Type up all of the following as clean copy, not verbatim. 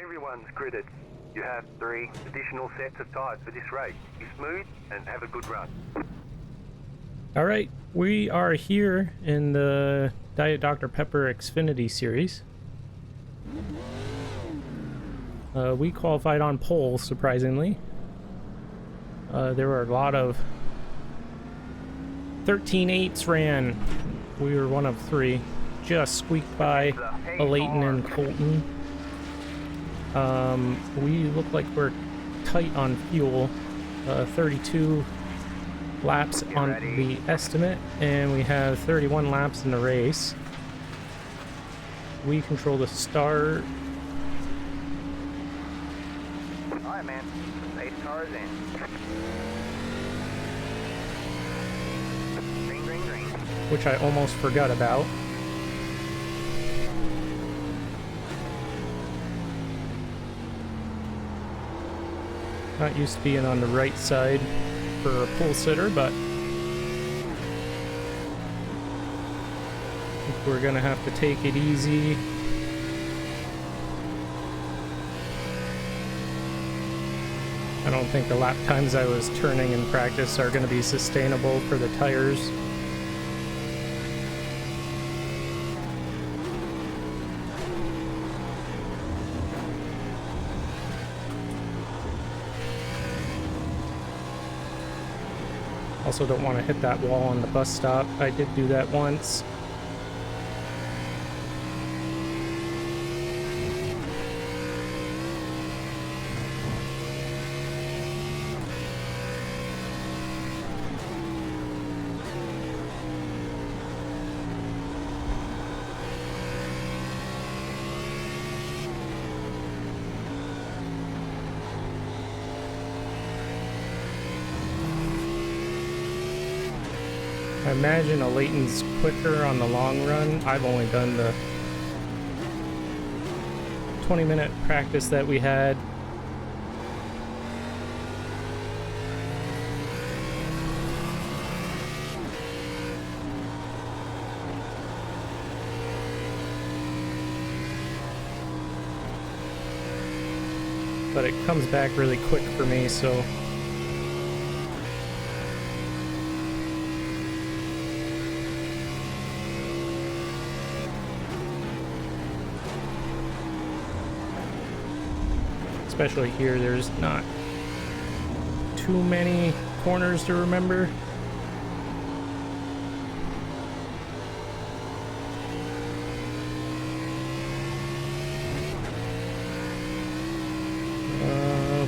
Everyone's gridded. You have 3 additional sets of tyres for this race. Be smooth and have a good run. All right, we are here in the Diet Dr. Pepper Xfinity Series. We qualified on pole, surprisingly. There were a lot of 13.8s ran. We were one of 3. Just squeaked by Leighton and Colton. We look like we're tight on fuel. 32 laps on the estimate, and we have 31 laps in the race. We control the start. Alright, man. 8 cars in. Green, green, green. Which I almost forgot about. Not used to being on the right side for a pole sitter, but I think we're gonna have to take it easy. I don't think the lap times I was turning in practice are gonna be sustainable for the tires. Also don't want to hit that wall on the bus stop. I did do that once. I imagine a Leighton's quicker on the long run. I've only done the 20-minute practice that we had. But it comes back really quick for me, so especially here, there's not too many corners to remember.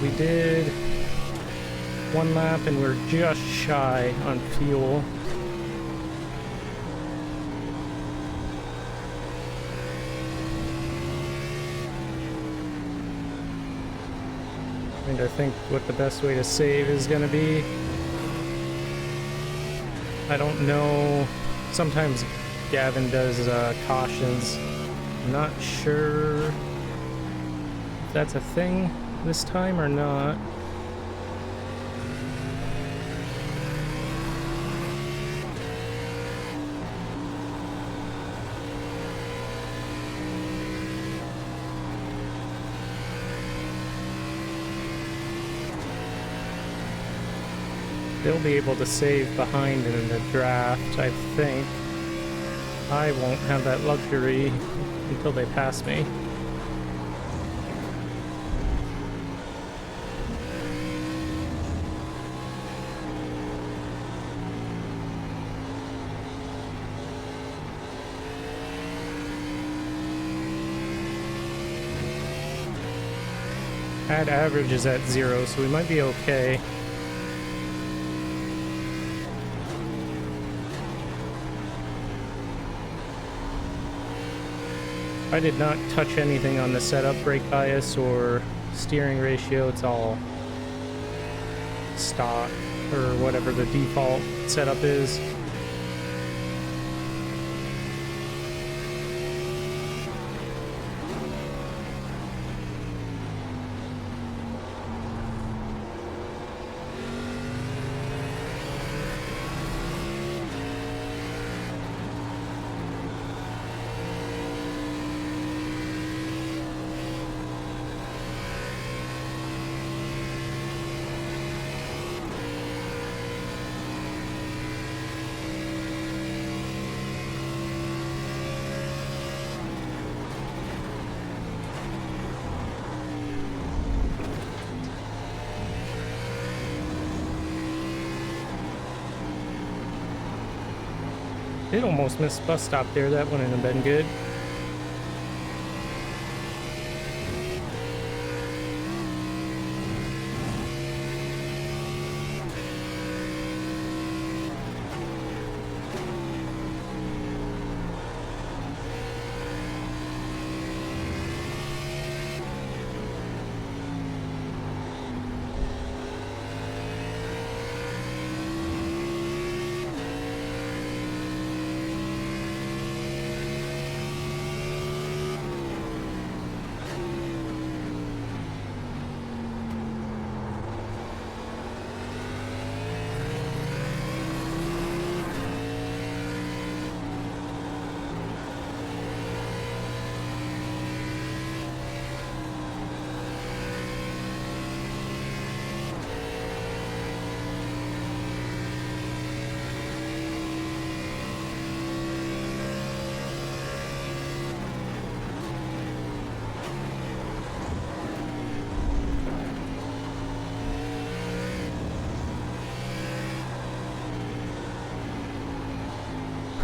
We did 1 lap and we're just shy on fuel. I think what the best way to save is going to be. I don't know. Sometimes Gavin does cautions. I'm not sure if that's a thing this time or not. They'll be able to save behind in the draft, I think. I won't have that luxury until they pass me. Pad average is at 0, so we might be okay. I did not touch anything on the setup, brake bias, or steering ratio. It's all stock, or whatever the default setup is. Did almost miss bus stop there. That wouldn't have been good.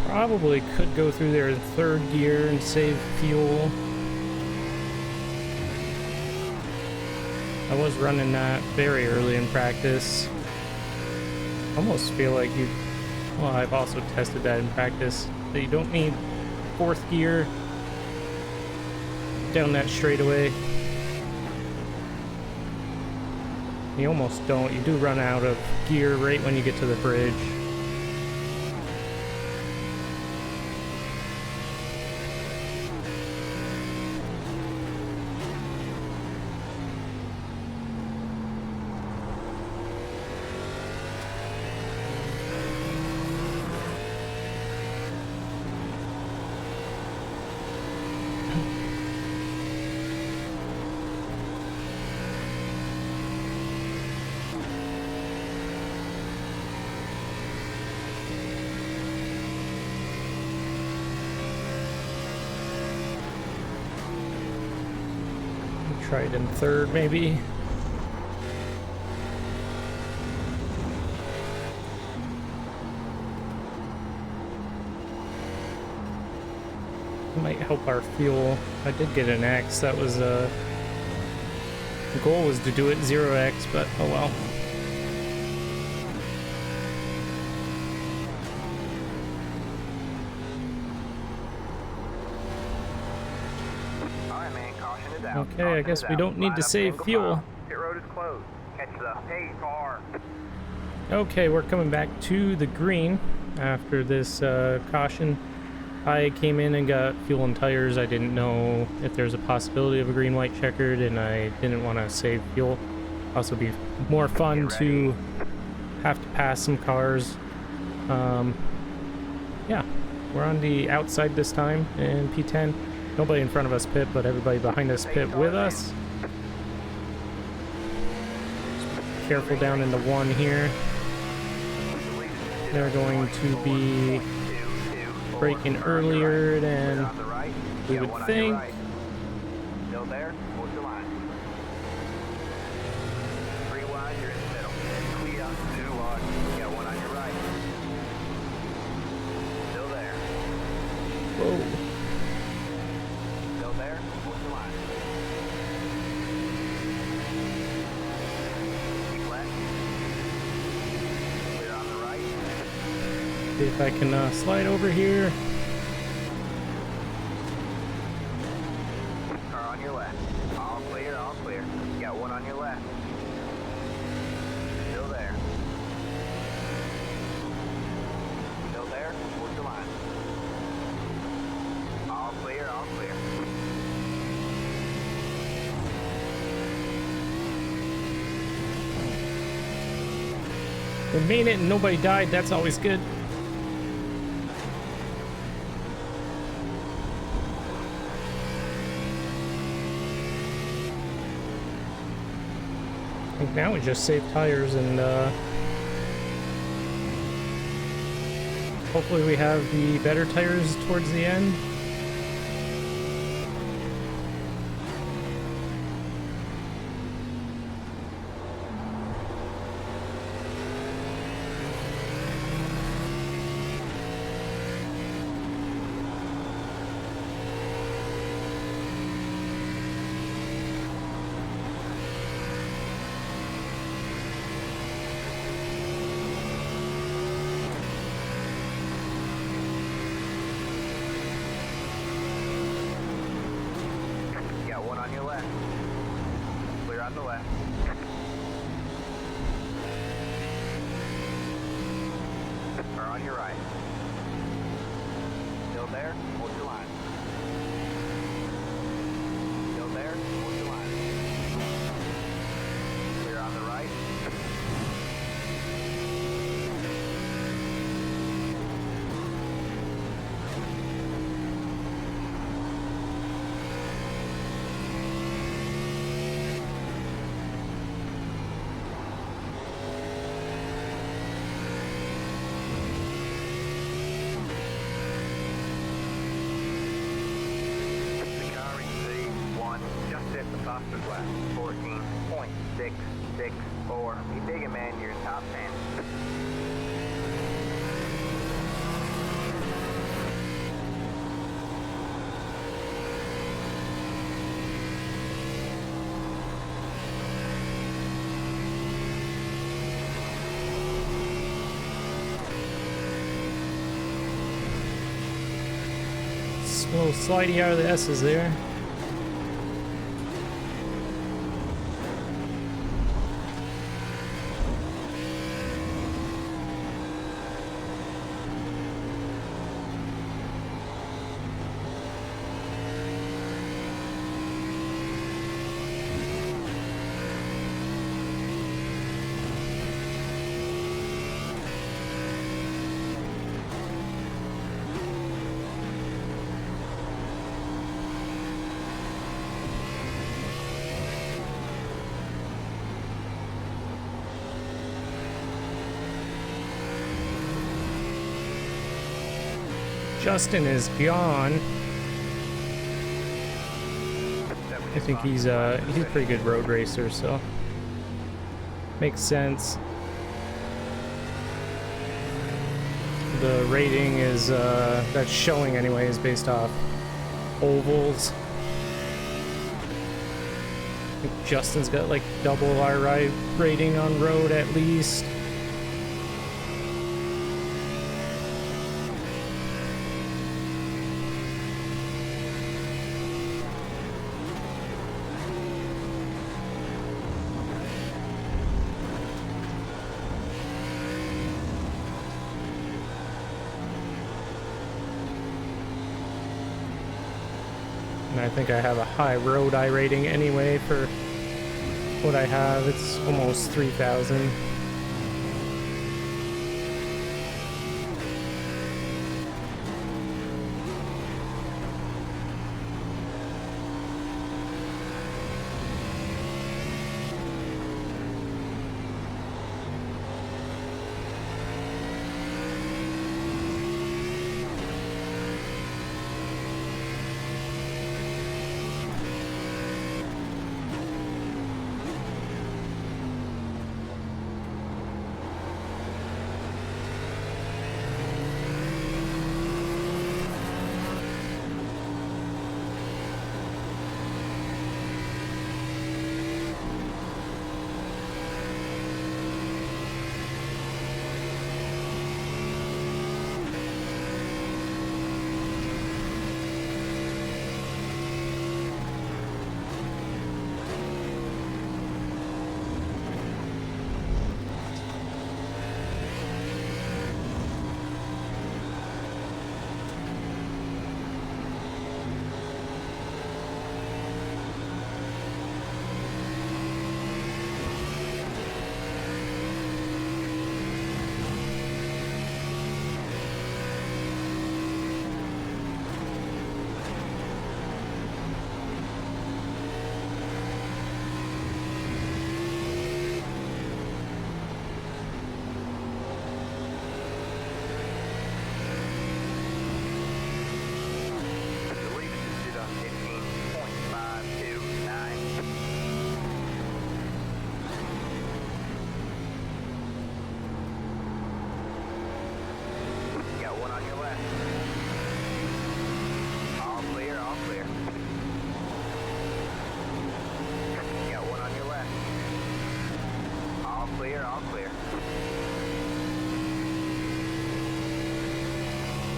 Probably could go through there in third gear and save fuel. I was running that very early in practice. Almost feel like you, well, I've also tested that in practice, that you don't need fourth gear down that straightaway. You almost don't. You do run out of gear right when you get to the bridge. Try it in third, maybe. Might help our fuel. I did get an X. That was the goal was to do it 0x, but oh well. Okay, I guess we don't need to save fuel. Pit road is closed. Catch the pace car. Okay, we're coming back to the green after this caution. I came in and got fuel and tires. I didn't know if there's a possibility of a green-white checkered, and I didn't want to save fuel. Also be more fun to have to pass some cars. Yeah, we're on the outside this time in P10. Nobody in front of us pit, but everybody behind us pit with us. Just careful down in the one here. They're going to be braking earlier than we would think. Still there? Hold your line. 3 wide, you're in the middle. Clear. 2 wide. You got 1 on your right. Still there. Whoa. See if I can slide over here. Car on your left. All clear, all clear. You got 1 on your left. Still there. Still there? Hold your line. All clear, all clear. We made it and nobody died. That's always good. I think now we just save tires and hopefully we have the better tires towards the end. on the left. Or on your right. Still there? Hold your line. Still there? Hold your line. Clear on the right. The car in P1 just set the fastest lap. 14.664. You dig it, man. You're in top 10. It's a little slidey out of the S's there. Justin is gone. I think he's a pretty good road racer, so makes sense. The rating is that's showing anyway is based off ovals. I think Justin's got like double our rating on road at least. And I think I have a high road I rating anyway for what I have. It's almost 3,000.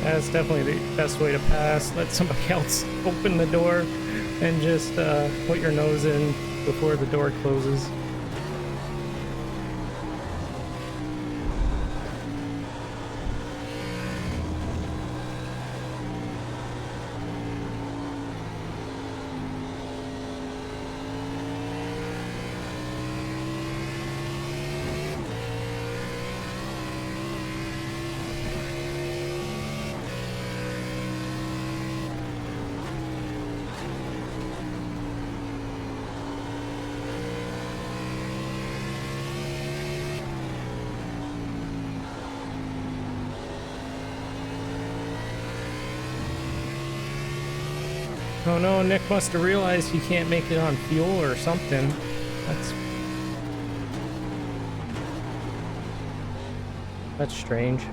That's definitely the best way to pass. Let somebody else open the door and just put your nose in before the door closes. Oh no, Nick must have realized he can't make it on fuel or something. That's strange.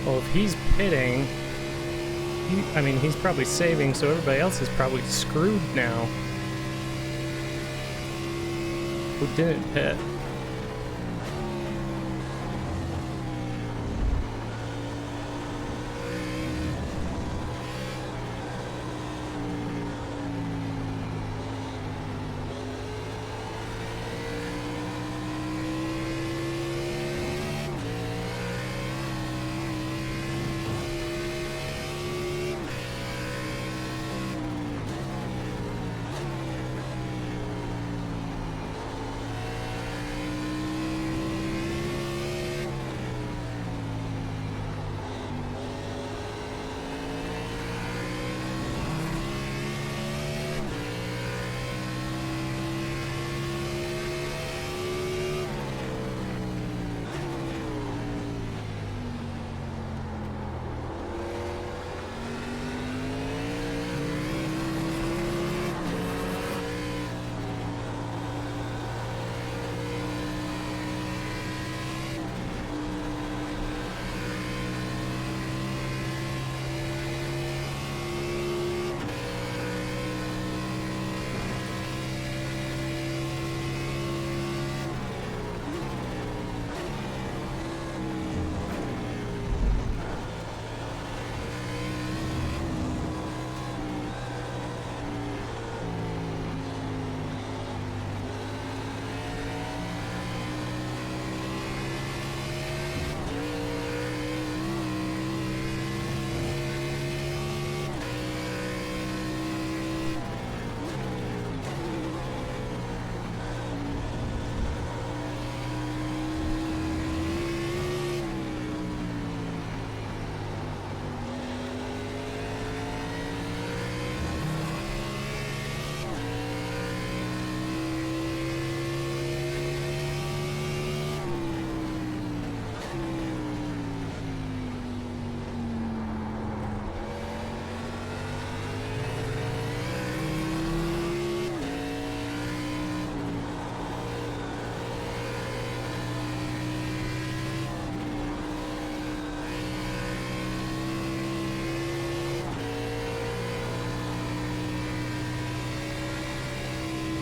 Well, if he's pitting, I mean, he's probably saving, so everybody else is probably screwed now. Who didn't pit?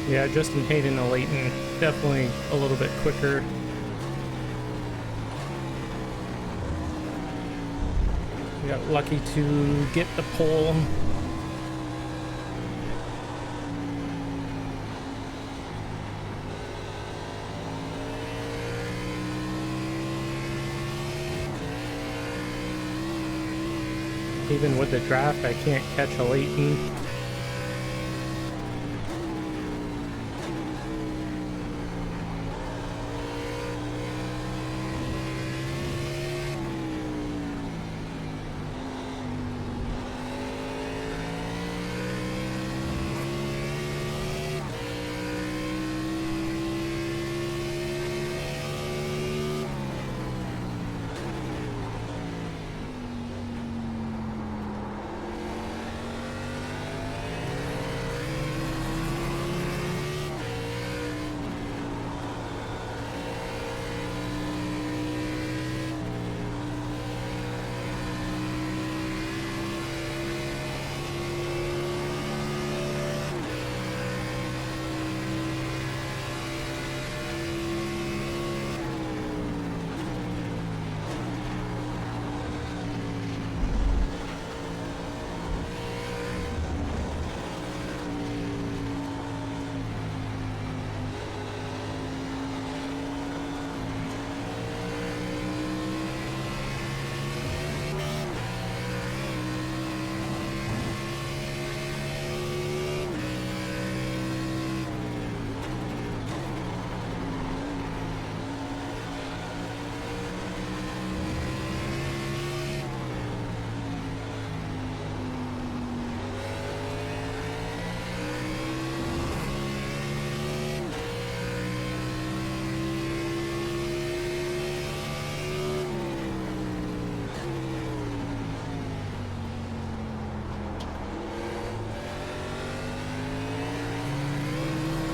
Yeah, Justin Hayden and Leighton definitely a little bit quicker. We got lucky to get the pole. Even with the draft, I can't catch a Leighton.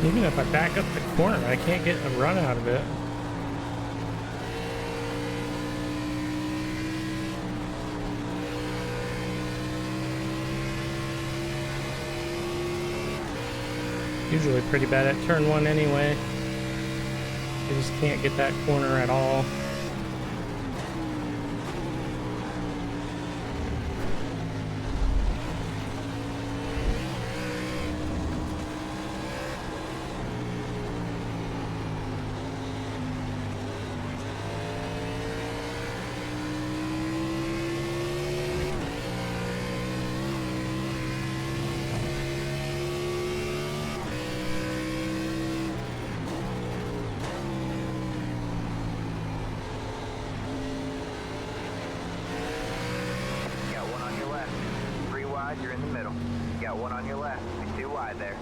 Even if I back up the corner, I can't get a run out of it. Usually pretty bad at turn 1 anyway. I just can't get that corner at all. You're in the middle. You got one on your left. You're too wide there.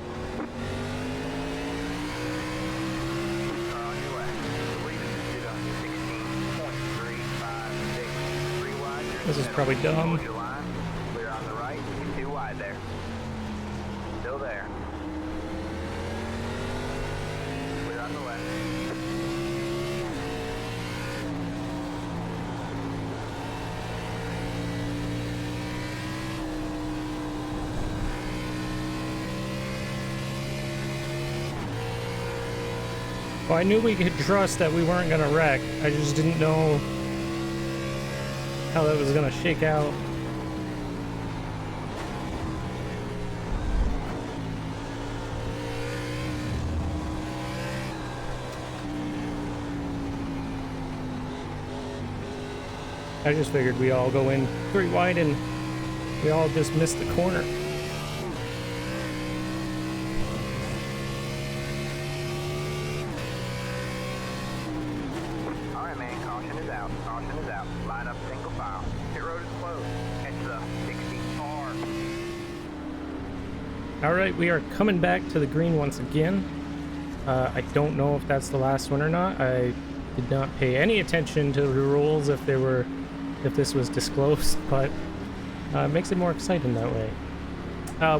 Car on your left. Leave it. Get on 16.356. 3 wide. You're in This the is middle. probably dumb. Hold your line. Clear on the right. You're too wide there. Still there. Clear on the left. Well, I knew we could trust that we weren't gonna wreck. I just didn't know how that was gonna shake out. I just figured we all go in 3 wide and we all just missed the corner. Caution is out. Line up single file. Pit road is closed. Catch the 60 car. Alright, we are coming back to the green once again. I don't know if that's the last one or not. I did not pay any attention to the rules if this was disclosed, but it makes it more exciting that way.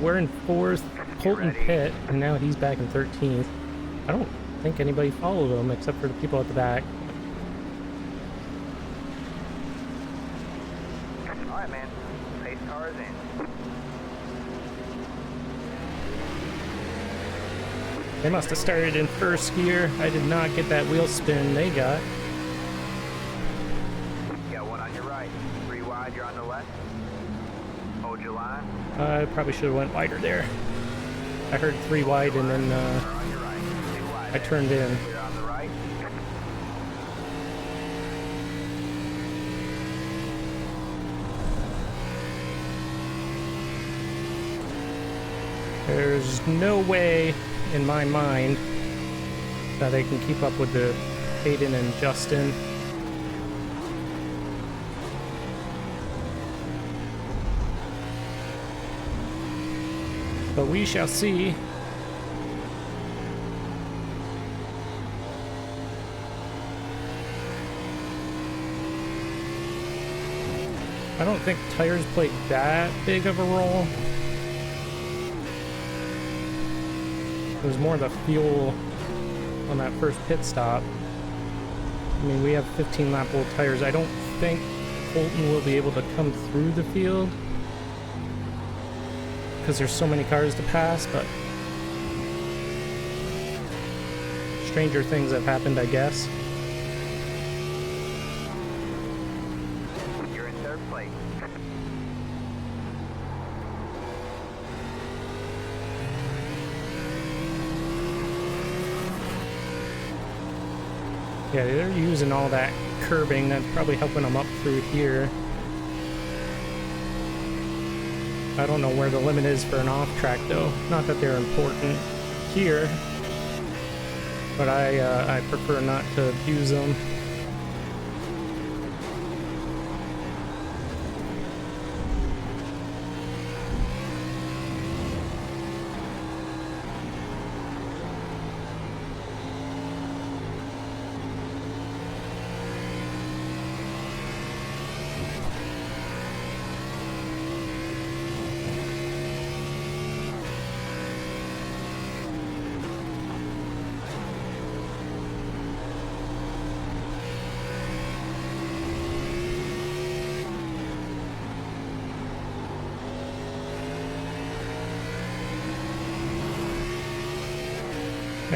We're in 4th, Colton Pitt, and now he's back in 13th. I don't think anybody followed him except for the people at the back. Alright, man. Pace car is in. They must have started in 1st gear. I did not get that wheel spin they got. You got one on your right. 3 wide, you're on the left. Hold your line. I probably should have went wider there. I heard 3 wide and then On your right. 2 wide. I turned in. Clear on the right. There's no way in my mind that they can keep up with the Hayden and Justin. But we shall see. I don't think tires played that big of a role. It was more the fuel on that first pit stop. I mean, we have 15 lap old tires. I don't think Colton will be able to come through the field because there's so many cars to pass, but stranger things have happened, I guess. You're in 3rd place. Yeah, they're using all that curbing. That's probably helping them up through here. I don't know where the limit is for an off-track, though. Not that they're important here, but I prefer not to abuse them.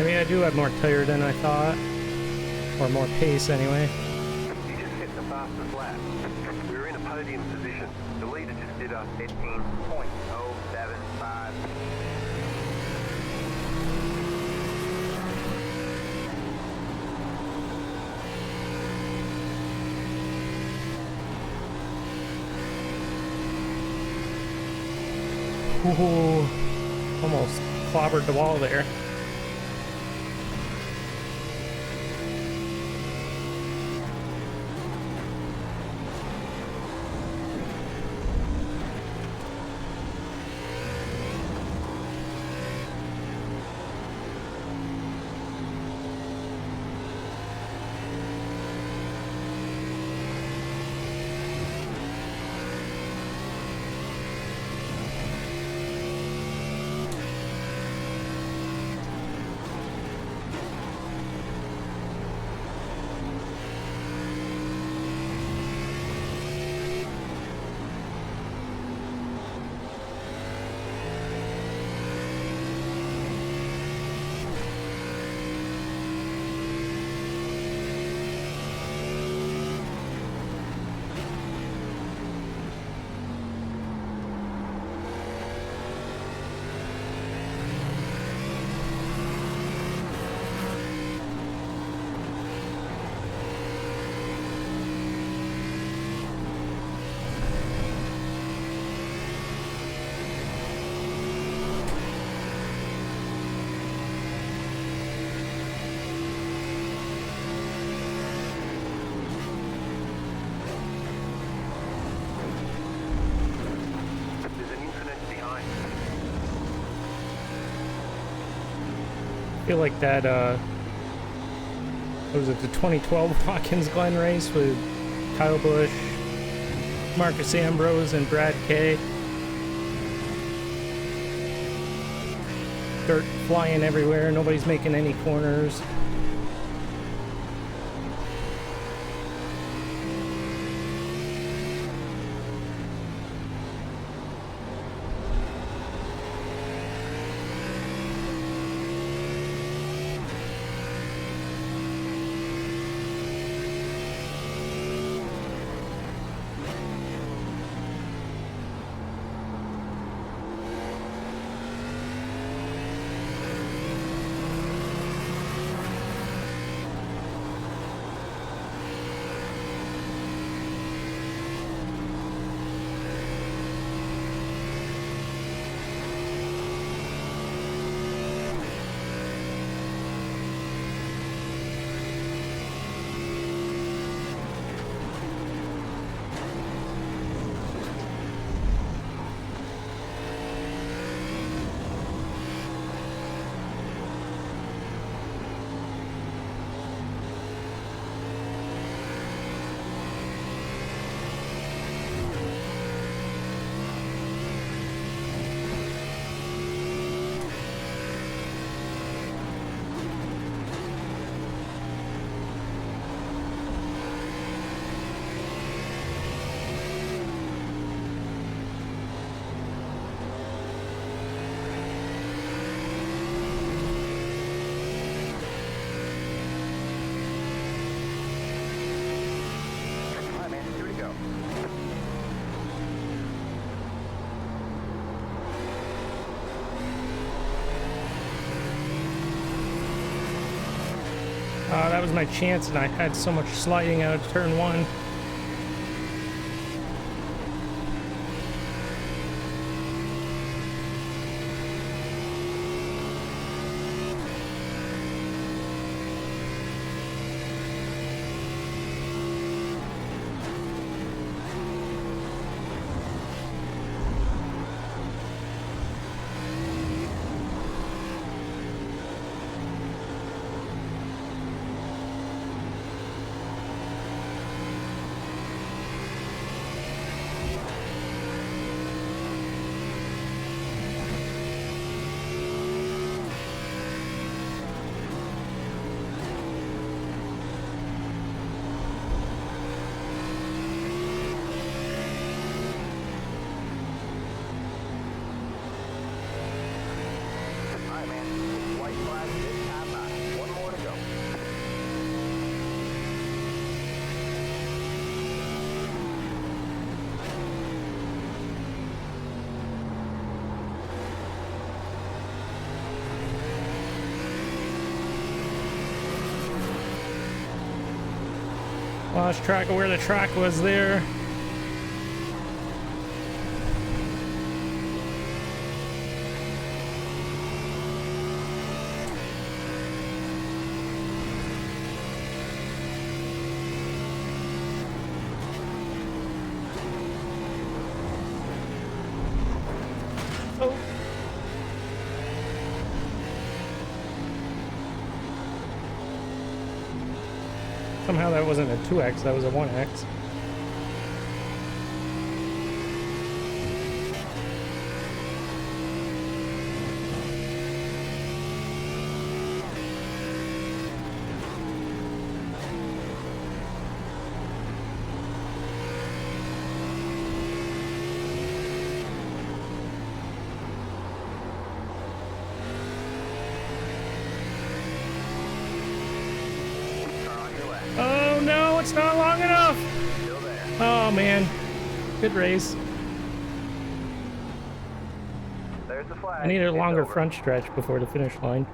I mean, I do have more tire than I thought. Or more pace, anyway. You just hit the fastest lap. We're in a podium position. The leader just did a 15.075. Ooh, almost clobbered the wall there. I feel like that, what was it, the 2012 Watkins Glen race with Kyle Busch, Marcus Ambrose, and Brad Kay. Dirt flying everywhere, nobody's making any corners. That was my chance, and I had so much sliding out of turn one. Lost track of where the track was there. Oh. Somehow that wasn't a 2X, that was a 1X. Oh no, it's not long enough! Still there. Oh man, good race. There's the flag. I need a It's longer over. front stretch before the finish line.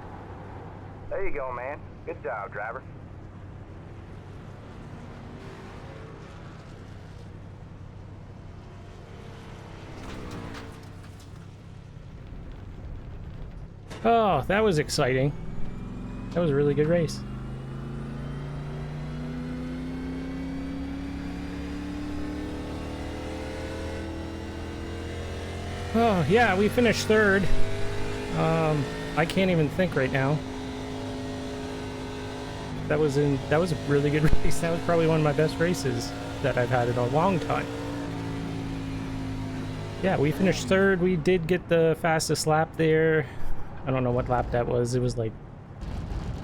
There you go, man. Good job, driver. Oh, that was exciting. That was a really good race. Oh, yeah, we finished third. I can't even think right now. That was a really good race. That was probably one of my best races that I've had in a long time. Yeah, we finished third. We did get the fastest lap there. I don't know what lap that was. It was like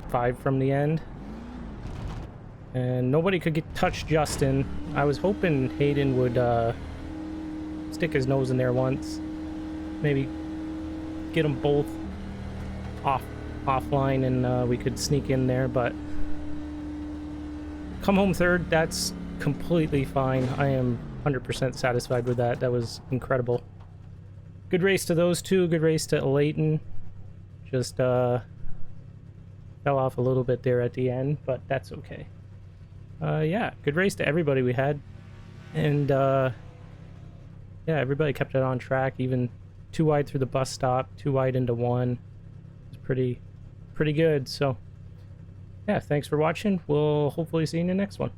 5 from the end. And nobody could touch Justin. I was hoping Hayden would stick his nose in there once. Maybe get them both offline and we could sneak in there, but come home third, that's completely fine. I am 100% satisfied with that. That was incredible. Good race to those two. Good race to Leighton. Just fell off a little bit there at the end, but that's okay. Yeah, good race to everybody we had. And yeah, everybody kept it on track, even 2 wide through the bus stop, 2 wide into 1. It's pretty good. So yeah, thanks for watching. We'll hopefully see you in the next one.